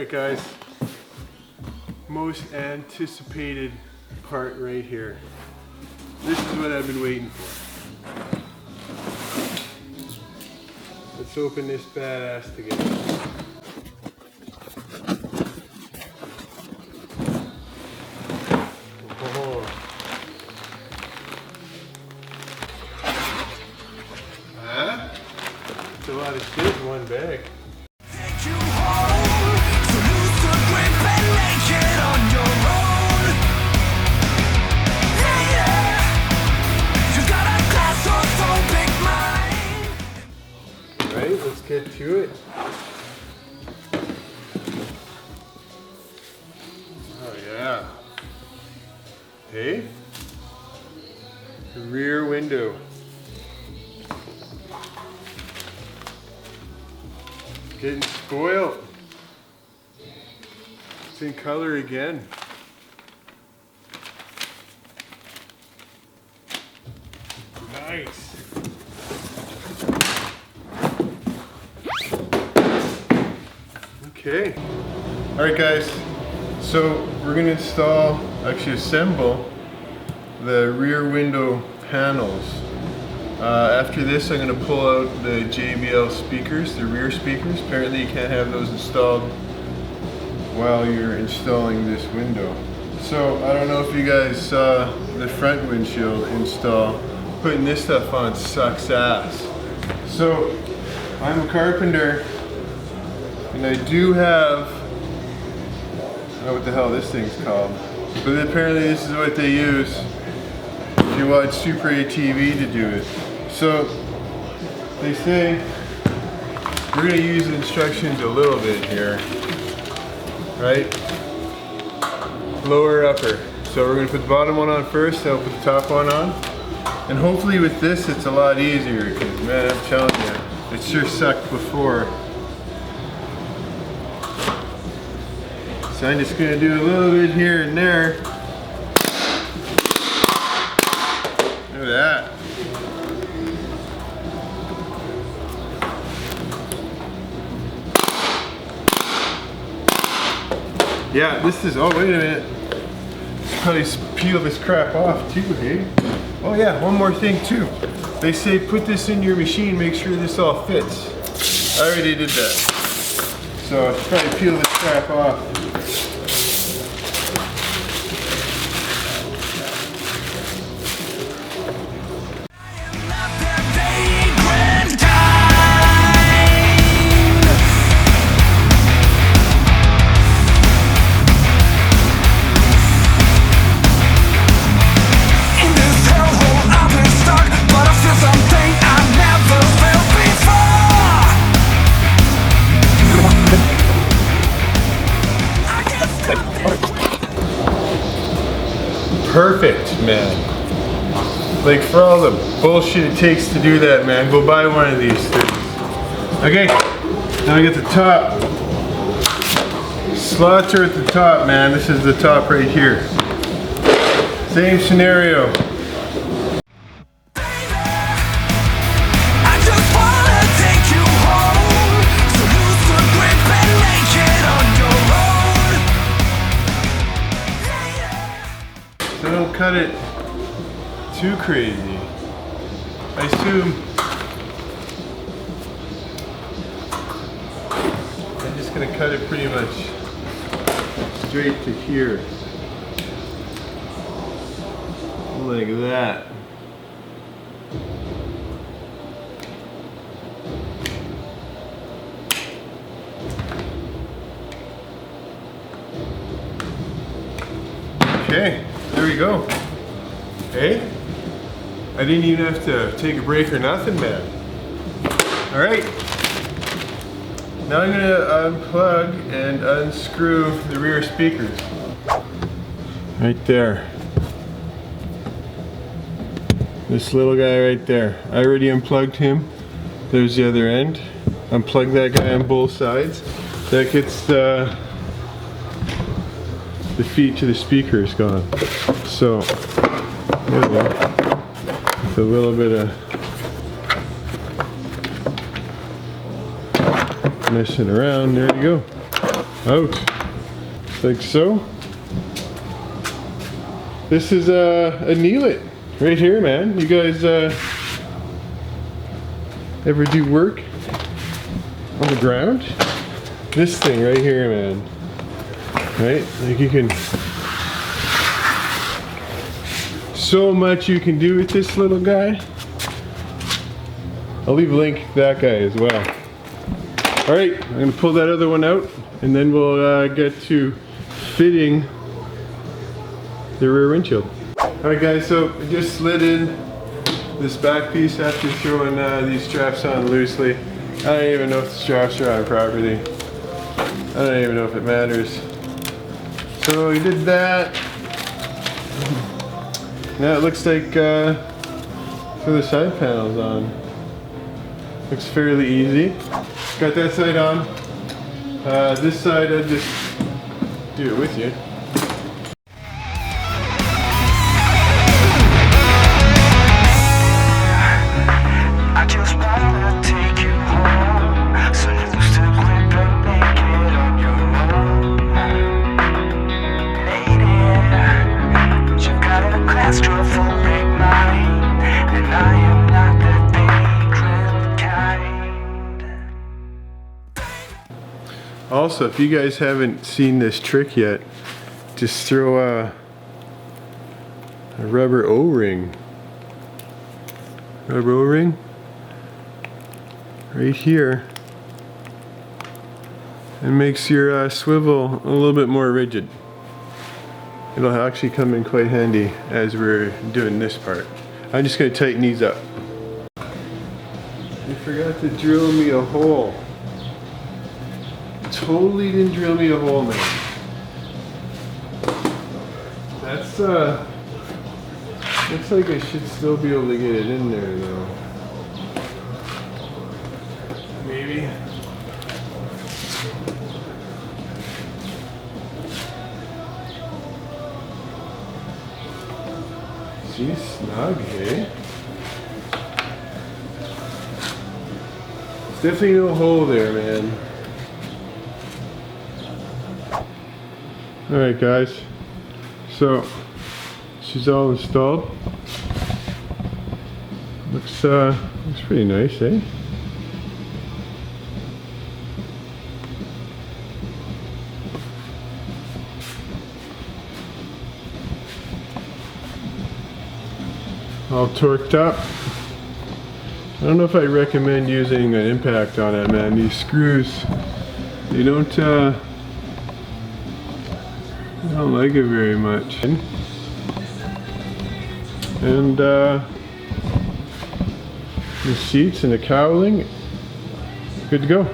Alright guys, most anticipated part right here. This is what I've been waiting for. Let's open this badass together. Oh. Huh? It's a lot of shit in one bag. Let's get to it. Oh yeah. Hey? The rear window. Getting spoiled. It's in color again. Nice. Okay. Alright guys, so we're going to actually assemble the rear window panels. After this I'm going to pull out the JBL speakers, the rear speakers. Apparently you can't have those installed while you're installing this window. So I don't know if you guys saw the front windshield install. Putting this stuff on sucks ass. So I'm a carpenter. And I do have, I don't know what the hell this thing's called, but apparently this is what they use if you watch Super ATV to do it. So they say we're going to use the instructions a little bit here, right? Lower, upper. So we're going to put the bottom one on first, then we'll put the top one on. And hopefully with this it's a lot easier because man, I'm telling you, it sure sucked before. So I'm just going to do a little bit here and there. Look at that. Yeah, this is, oh wait a minute. Probably peel this crap off too, hey? Oh yeah, one more thing too. They say put this in your machine, make sure this all fits. I already did that. So I should probably peel this crap off. Perfect, man. Like for all the bullshit it takes to do that, man, go buy one of these things. Okay, now I get the top. Slots are at the top, man. This is the top right here. Same scenario. So don't cut it too crazy. I assume I'm just going to cut it pretty much straight to here. Like that. Okay. There we go. Hey, I didn't even have to take a break or nothing, man. All right. Now I'm gonna unplug and unscrew the rear speakers. Right there. This little guy right there. I already unplugged him. There's the other end. Unplug that guy on both sides. That gets the feet to the speakers gone. So, there we go. With a little bit of messing around, there you go. out, like so. This is a Neelit right here, man. You guys ever do work on the ground? This thing right here, man. Right? Like you can, so much you can do with this little guy. I'll leave a link to that guy as well. All right, I'm gonna pull that other one out and then we'll get to fitting the rear windshield. All right guys, so I just slid in this back piece after throwing these straps on loosely. I don't even know if the straps are on properly. I don't even know if it matters. So we did that. Now it looks like throw the side panels on. Looks fairly easy. Got that side on. This side I just do it with you. Also, if you guys haven't seen this trick yet, just throw a rubber O-ring. Rubber O-ring right here. It makes your swivel a little bit more rigid. It'll actually come in quite handy as we're doing this part. I'm just going to tighten these up. You forgot to drill me a hole. Totally didn't drill me a hole, man. That's looks like I should still be able to get it in there though. Maybe. She's snug, hey? There's definitely no hole there, man. Alright guys, so she's all installed. Looks pretty nice, eh? All torqued up. I don't know if I recommend using an impact on it, man. These screws, they don't I don't like it very much. And the seats and the cowling, good to go.